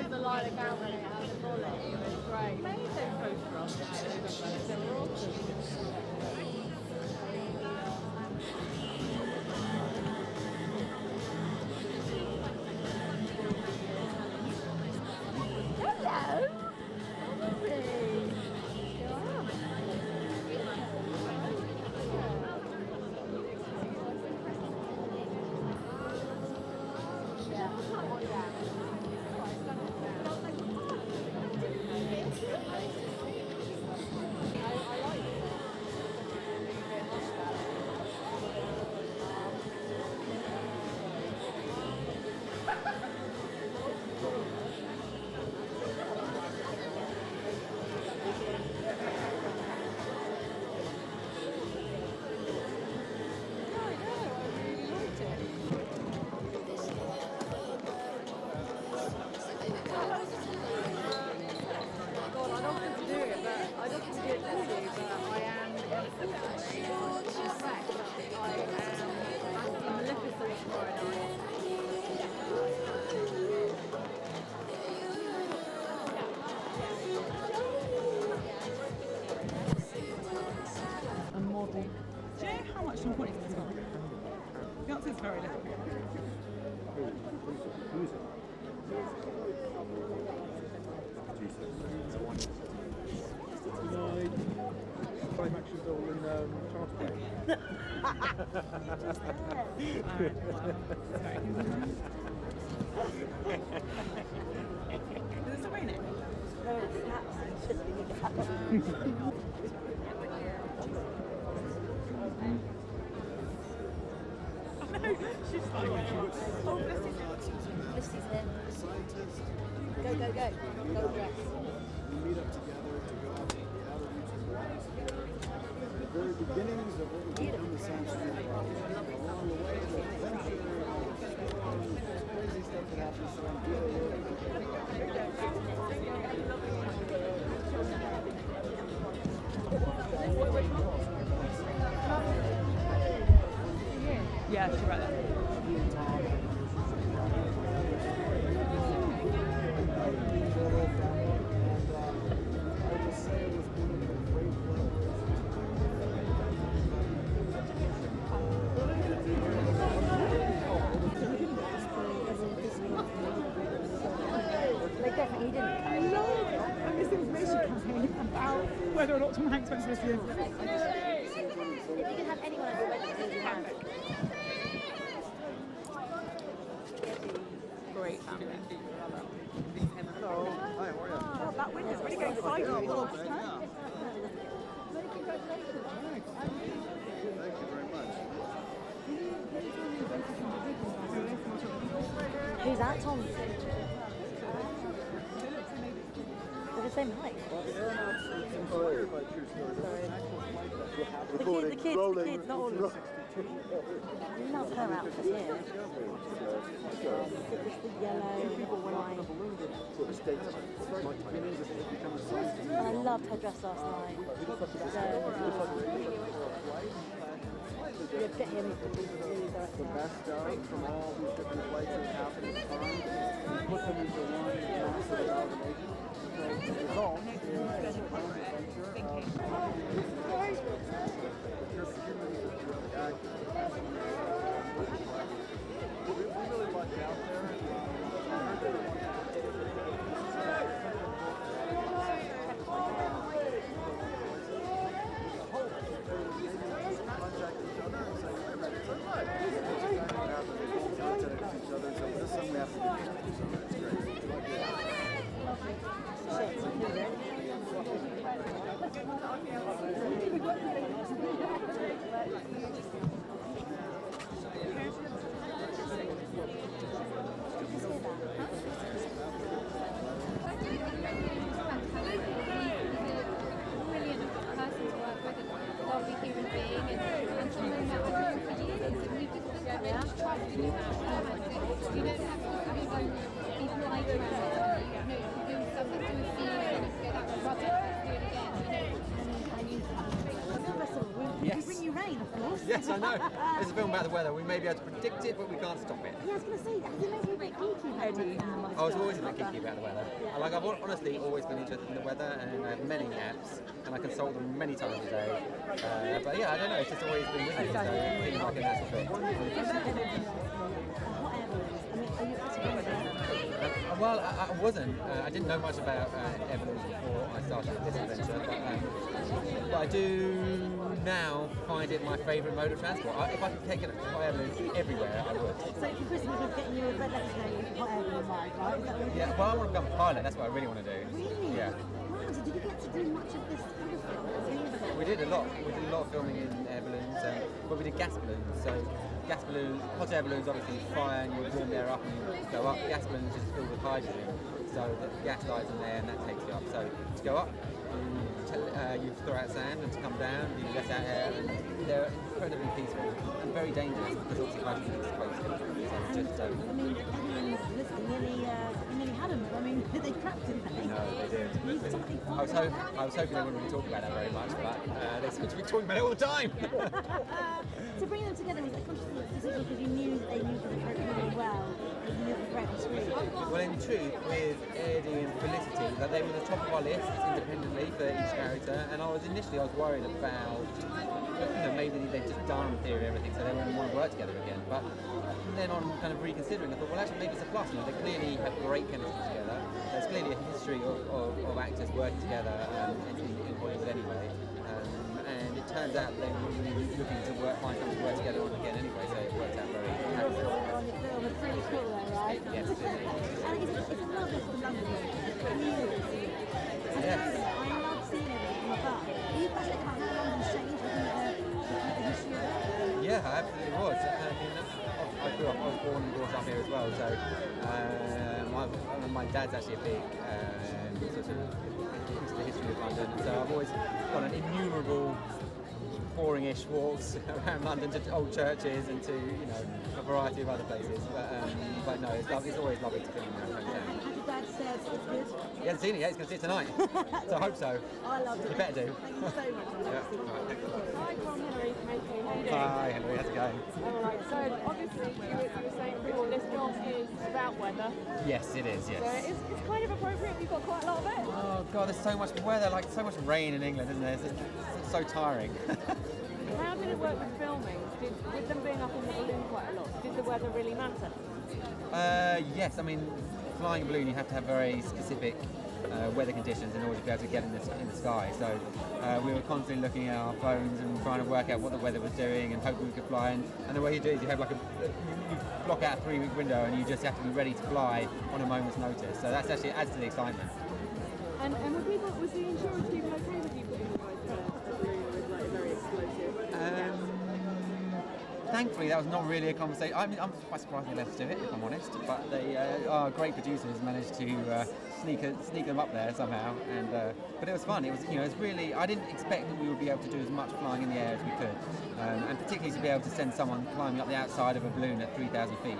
was the line of camera and it had the bullet. It was great. You made those poster on there. They were awesome. Do you know how much time points it's got? The answer is very little. Climax is all in Charles Play. Is it raining? No, it's absolutely She's like, oh, bless his head. Misty's here. Go, go, go. Go dress. We meet up together to go out to the outer reaches of the atmosphere. The very beginnings of what would become the sanctuary. Along the way, the adventure, the storms, the crazy stuff that happens to Yeah, she's right there. He didn't. I love this information campaign about whether or not Tom Hanks went to this year. If you can have anyone at your wedding, you have. Great family. Hello. Hi, how are you? Oh, that wind is really going sideways. Thank you very much. Who's that, Tom? They're the same height. Well, the Aeronauts, it's inspired by true story. There's an actual flight that will happen. The kids, not all of them. I love her outfit here. It's the yellow, white. And I loved her dress last night. You'd get him the best out from all these different flights that happen at the time and put them into one massive amalgamation. So the result is a kind of adventure of pure humans are really accurate. We really lucked out there. Yes, I know. It's a film about the weather. We may be able to predict it, but we can't stop it. Yeah, I was going to say, does it make you a bit geeky about it? I was always a bit geeky about the weather. I've honestly always been interested in the weather, and I have many apps, and I consult them many times a day. But yeah, I don't know. It's just always been with me. So it seems like a natural fit. Well, I wasn't. I didn't know much about Everlands before I started this adventure, but I do now find it my favourite mode of transport. If I could take it hot air balloons everywhere, I would. So for Christmas, we're getting you a red letter hot air balloon ride, right? Is that what Yeah, well, I want to become a pilot. That's what I really want to do. Really? Yeah. Wow, so did you get to do much of this kind of film? We did a lot. We did a lot of filming in air balloons, but we did gas balloons. So gas balloons, hot air balloons obviously fire and you warm the air up and you go up. Gas balloons just filled with hydrogen, so the gas lies in there and that takes you up. So to go up, you throw out sand, and to come down, you let out air, and they're incredibly peaceful and very dangerous because obviously hydrogen is explosive. So just I mean, everyone's listening, nearly had them. I mean, they cracked, didn't they? no, they did. I was hoping they wouldn't really talk about that very much, but they seem to be talking about it all the time. To bring them together was a conscious decision because you knew that they used the character really well, and you knew it was great on screen. Well, in truth, with Eddie and Felicity, that they were the top of our list independently for each character, and I was worried about, maybe they'd just done theory everything, so they wouldn't want to work together again. But then on kind of reconsidering, I thought, well, actually, maybe it's a plus. They clearly have great chemistry together. There's clearly a history of actors working together in Hollywood anyway. And it turns out they were really looking to find something to work together on again anyway, so it worked out very On your film, it's really cool though, right? Yes, it is. And it's not just the London community. Yes. I love seeing everything from afar. Are you passionate about how London's changed with the history of it? Yeah, I absolutely was. I was born and brought up here as well, so my dad's actually a big sort of into the history of London, so I've always got an innumerable boring-ish walks around London to old churches and to a variety of other places. But no, it's always lovely to film around hometown. Has your dad said it's good? He hasn't seen it yet. He's going to see it tonight, so I hope so. I loved it. You better do. Thank you so much. Hi, Tom, Henry from AK. How you doing? Hi, Henry. How's it going? Alright, so obviously you were saying before this film is about weather. Yes, it is. Yes. So it's kind of appropriate. We've got quite a lot of it. Oh God, there's so much weather, like so much rain in England, isn't there? It's so tiring. How did it work with filming? With them being up in the balloon quite a lot, did the weather really matter? Yes, I mean, flying a balloon, you have to have very specific weather conditions in order to be able to get in the sky. So we were constantly looking at our phones and trying to work out what the weather was doing and hoping we could fly. And the way you do it is you have you block out a 3-week window and you just have to be ready to fly on a moment's notice. So that's actually adds to the excitement. And was the insurance people okay with you putting a balloon that was like very explosive? Thankfully, that was not really a conversation. I mean, I'm quite surprised they let us do it, if I'm honest. But they are great producers, managed to sneak them up there somehow. And but it was fun. It was, it's really. I didn't expect that we would be able to do as much flying in the air as we could, and particularly to be able to send someone climbing up the outside of a balloon at 3,000 feet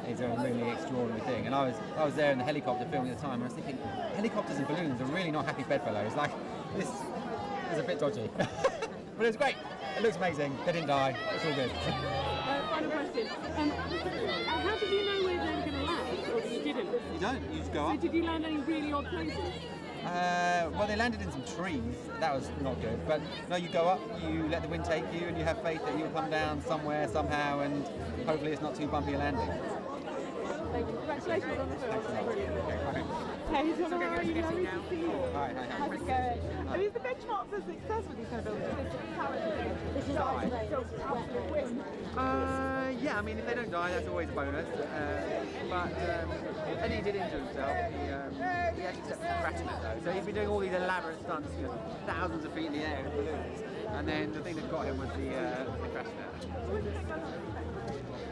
is a really extraordinary thing. And I was there in the helicopter filming at the time, and I was thinking, helicopters and balloons are really not happy bedfellows. Like, this is a bit dodgy, but it was great. It looks amazing. They didn't die. It's all good. Final question. How did you know where they were going to land, or you didn't? You don't. You just go So up. did you land any really odd places? Well, they landed in some trees. That was not good. But no, you go up, you let the wind take you, and you have faith that you'll come down somewhere, somehow, and hopefully it's not too bumpy a landing. Thank you. Congratulations on the film. Okay, Hey, so how are you? Lovely to see you. Hi. How's it going? I mean, the benchmark for success with these kind of films is how This is absolute win. Yeah, I mean, if they don't die, that's always a bonus. But Eddie did injure himself. He actually set the crash net though. So he's been doing all these elaborate stunts, thousands of feet in the air in balloons. And then the thing that got him was the crash net.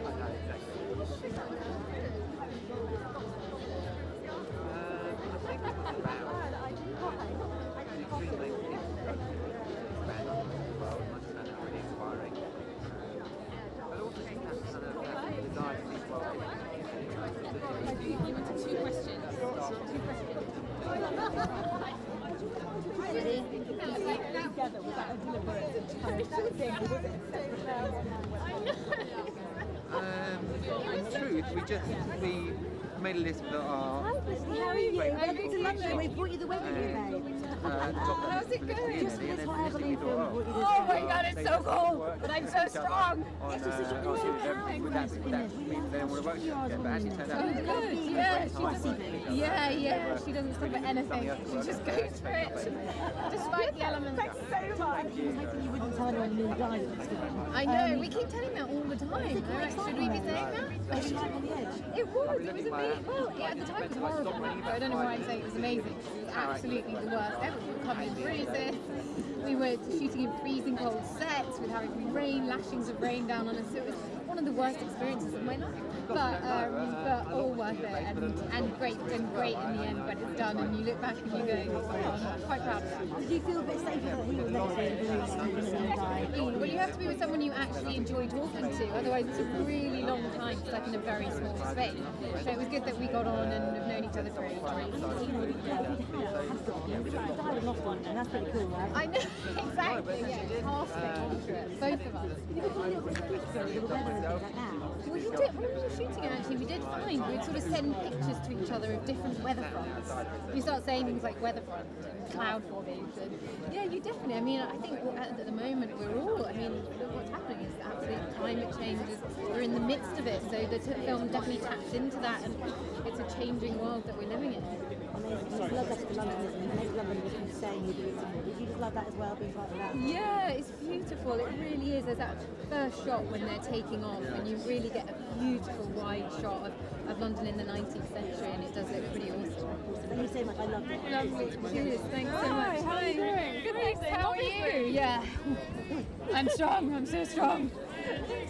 I know, exactly. Ready? Together, was that a deliberate? thing, or was it a separate In truth, we made a list for our. Hi, Felicity, how are you? Welcome to London. We brought you the wedding today. How's it going? Just for this hot air balloon film, we brought you this. Oh my god, it's so cold, but I'm so strong. Yeah, she doesn't stop at anything. She just goes for it, despite the elements. Thanks so much. You wouldn't tell anyone you guys. I know, we keep telling that all the time. Should we be saying that? Was she like on the edge? It was amazing. Well, yeah, at the time it was horrible. I don't know why I'm saying it was amazing. It was absolutely the worst ever. We were covered in bruises. We were shooting in freezing cold sets with having rain, lashings of rain down on us. So it was one of the worst experiences of my life. But all worth it and great in the end when it's done and you look back and you go, oh, I'm quite proud of that. Did you feel a bit safer that he was next to you? Well, you have to be with someone you actually enjoy talking to, otherwise it's a really long time, it's like in a very small space. So it was good that we got on and have known each other for ages. That's pretty cool, right? I know, exactly, yeah, casting, both of us. Well, you did, when we were shooting it actually, we did find we'd sort of send pictures to each other of different weather fronts. You start saying things like weather front and cloud formation. Yeah, you definitely, I mean, I think at the moment we're all, I mean, what's happening is absolute climate change, we're in the midst of it, so the film definitely taps into that and it's a changing world that we're living in. You love that for London, isn't it? You make London what you say you do it somewhere. Did you just love that as well, being part of that? Yeah, it's beautiful. It really is. There's that first shot when they're taking off, and you really get a beautiful wide shot of London in the 19th century, and it does look pretty awesome. Thank you so much. I loved it. Lovely. Cheers. Thanks so much. How are you doing? Good, thanks. How are you? Yeah. I'm strong. I'm so strong.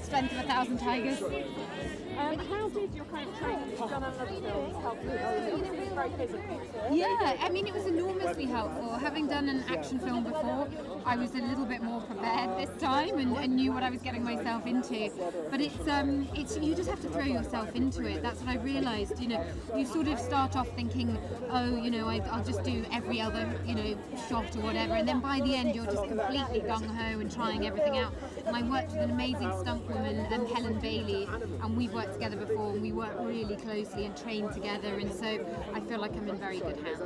Strength of 1,000 tigers. How did your kind of training you've done on other films help you? It's very physical. Yeah, I mean, it was enormously helpful. Having done an action film before, I was a little bit more prepared this time and knew what I was getting myself into. But it's you just have to throw yourself into it. That's what I realised. You know, you sort of start off thinking, oh, you know, I'll just do every other, you know, shot or whatever, and then by the end you're just completely gung ho and trying everything out. And I worked with an amazing stunt woman, Helen Bailey, and we've worked together before, and we work really closely and train together, and so I feel like I'm in very good hands.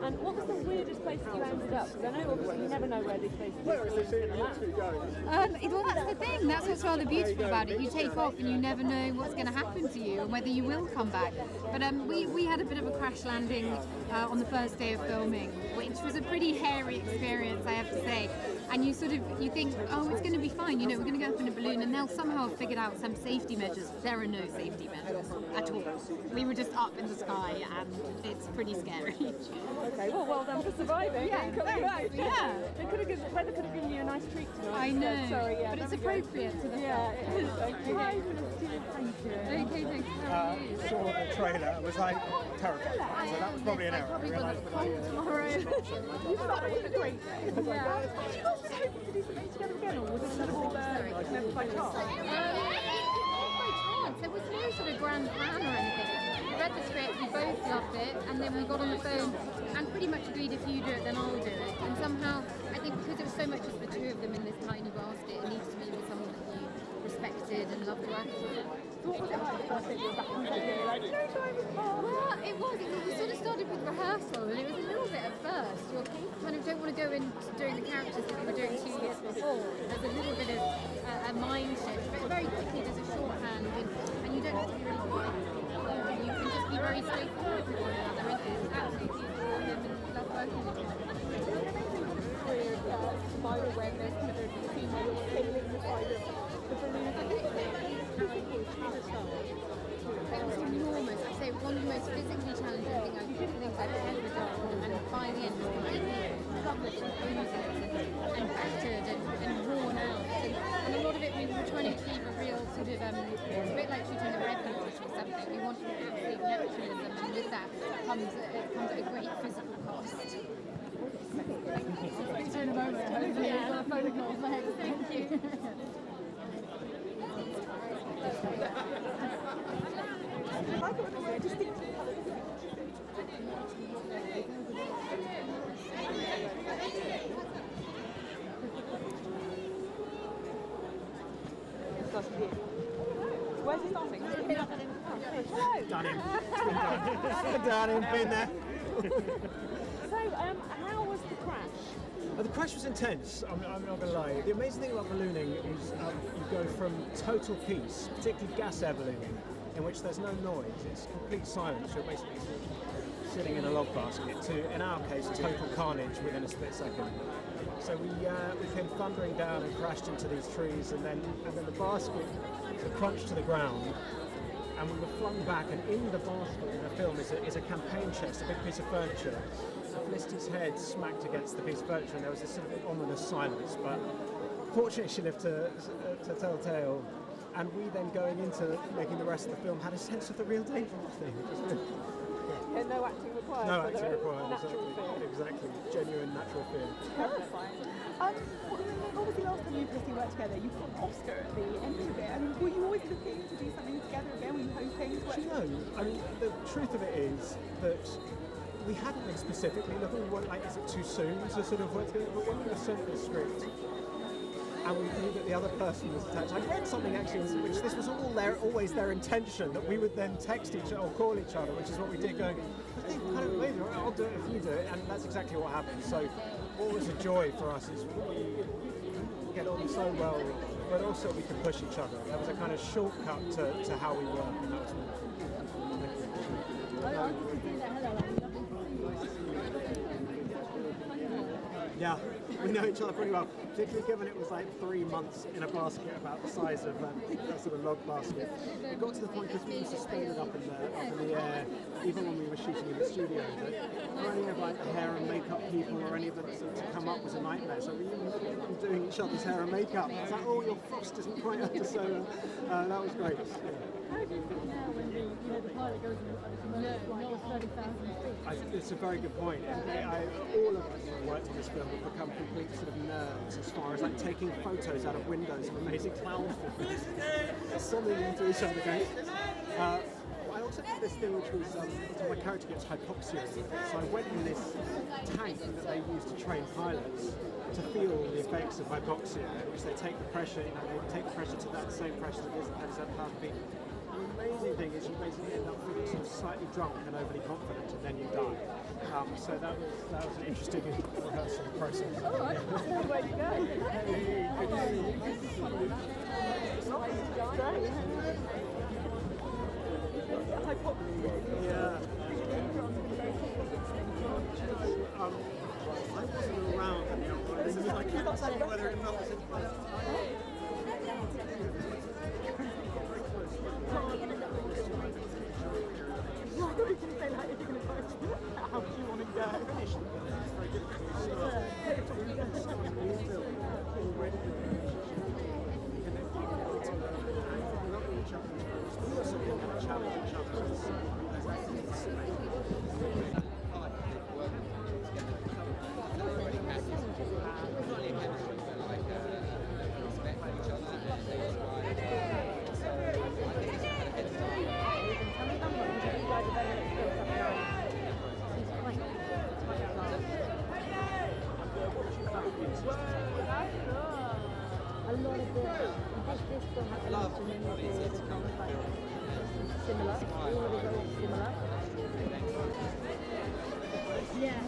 And what was the weirdest place that you ended up? Because I know obviously you never know where these places are going to land. Well, that's the thing. That's what's rather beautiful about it. You take off and you never know what's going to happen to you and whether you will come back. But we had a bit of a crash landing on the first day of filming, which was a pretty hairy experience, I have to say. And you think, oh, it's going to be fine. You know, we're going to go up in a balloon, and they'll somehow have figured out some safety measures. There are no safety measures at all. We were just up in the sky, and it's pretty scary. Okay, well done for surviving. Yeah, and coming back. Yeah. The weather could have given you a nice treat tonight. I know, Sorry, yeah, but it's there we go. appropriate to the Yeah, it is. Thank you. Hi, Felicity. How you doing? Okay, thanks. How are you? Saw the trailer, it was like terrifying. So that was probably an error. Probably got a cold tomorrow. You thought it was a great day. Yeah. Did you also hope to do something together again, or was it sort of never by chance? By chance. There was no sort of grand plan or anything. We read the script, we both loved it, and then we got on the phone and pretty much agreed if you do it, then I'll do it. And somehow, I think because it was so much just the two of them in this tiny basket, it needs to be with someone that you respected and loved working with. What was it like the first day you were back on set? You were like, no time is past. Well, it was. We sort of started with rehearsal, and it was a little bit at first. You kind of don't want to go into doing the characters that we were doing 2 years before. There's a little bit of a mind shift, but very quickly there's a shorthand, and you don't have to be really quiet. You can just be very straightforward with one another, and it's absolutely beautiful and love working with you. Weird survival awareness, kind of the scene where you're sailing the side of the balloon. It was enormous. I'd say one of the most physically challenging things I've ever done. And by the end, we were covered in bruises and battered and worn out. And a lot of it we were trying to achieve a real sort of, it's a bit like shooting a refuge or something. We wanted absolute naturalism, and with that comes at a great physical cost. Speak to you in a moment. Hopefully, we've got a phone call. Thank you. I thought it was a distinct first view. Where's it starting? Hello. Done him. It's been done. Done him. Been there. So, how was the crash? The crash was intense, I'm not going to lie. The amazing thing about ballooning is you go from total peace, particularly gas air ballooning, in which there's no noise, it's complete silence, you're basically sitting in a log basket, to, in our case, total carnage within a split second. So we came thundering down and crashed into these trees, and then the basket crunched to the ground, and we were flung back, and in the basket in the film is a campaign chest, a big piece of furniture. Felicity's head smacked against the piece of furniture, and there was this sort of ominous silence, but fortunately she lived to tell the tale, and we then, going into making the rest of the film, had a sense of the real danger of the thing. It was good. Yeah, no acting required. No but acting required, natural fear. exactly. Genuine natural fear. Terrifying. Obviously last time you and worked together, you got an Oscar at the end of it. I mean, were you always looking to do something together again? Were you hoping? Do you know, I mean, the truth of it is that we hadn't been specifically looking, we weren't like, is it too soon to sort of work together? But when we were sent the script, and we knew that the other person was attached, I read something actually in which this was always their intention, that we would then text each other or call each other, which is what we did, going, I think kind of amazing, I'll do it if you do it, and that's exactly what happened. So what was a joy for us is we get on so well, but also we could push each other. There was a kind of shortcut to how we work, and that was wonderful. Yeah, we know each other pretty well, particularly given it was like 3 months in a basket about the size of that sort of log basket. It got to the point because we were suspended up in the air, even when we were shooting in the studio, that for any of like the hair and makeup people or any of them to come up was a nightmare. So we were doing each other's hair and makeup. It's like, oh, your frost isn't quite up to so. That was great. Yeah. How do you feel now when the pilot goes into 30,000 feet? It's a very good point. All of us who worked on this film have become complete sort of nerds as far as like taking photos out of windows of amazing cloud formations, sending them to each other. I also did this thing which was my character gets hypoxia, so I went in this tank that they use to train pilots to feel the effects of hypoxia, in which they take the pressure, they take the pressure to that same pressure that is at 37,000 feet. The amazing thing is you basically end up feeling sort of slightly drunk and overly confident, and then you die. So that was an interesting rehearsal process. Oh, that's the way to go. Yeah. I wasn't around. I can't tell you whether it felt as if how do you want to go? A lot of this film has a lot of similar, all of it is similar. Yeah.